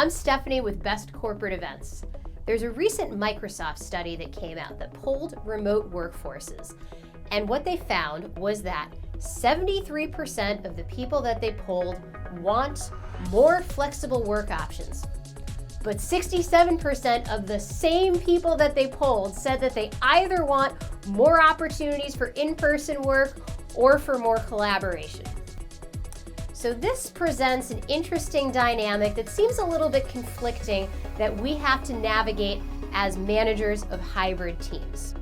I'm Stephanie with Best Corporate Events. There's a recent Microsoft study that came out that polled remote workforces. And what they found was that 73% of the people that they polled want more flexible work options. But 67% of the same people that they polled said that they either want more opportunities for in-person work or for more collaboration. So this presents an interesting dynamic that seems a little bit conflicting that we have to navigate as managers of hybrid teams.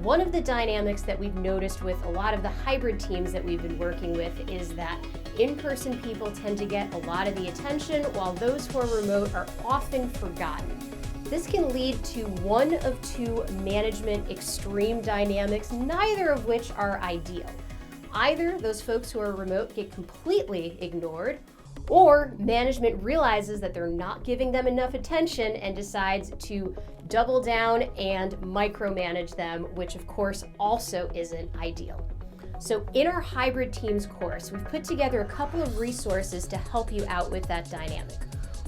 One of the dynamics that we've noticed with a lot of the hybrid teams that we've been working with is that in-person people tend to get a lot of the attention, while those who are remote are often forgotten. This can lead to one of two management extreme dynamics, neither of which are ideal. Either those folks who are remote get completely ignored, or management realizes that they're not giving them enough attention and decides to double down and micromanage them, which of course also isn't ideal. So in our hybrid teams course, we've put together a couple of resources to help you out with that dynamic.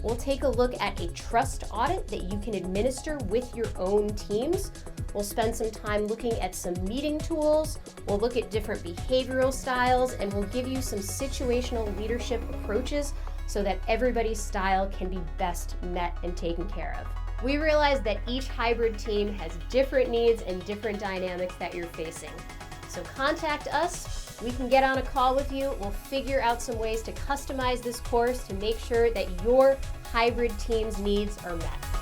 We'll take a look at a trust audit that you can administer with your own teams. We'll spend some time looking at some meeting tools. We'll look at different behavioral styles, and we'll give you some situational leadership approaches so that everybody's style can be best met and taken care of. We realize that each hybrid team has different needs and different dynamics that you're facing. So contact us. We can get on a call with you. We'll figure out some ways to customize this course to make sure that your hybrid team's needs are met.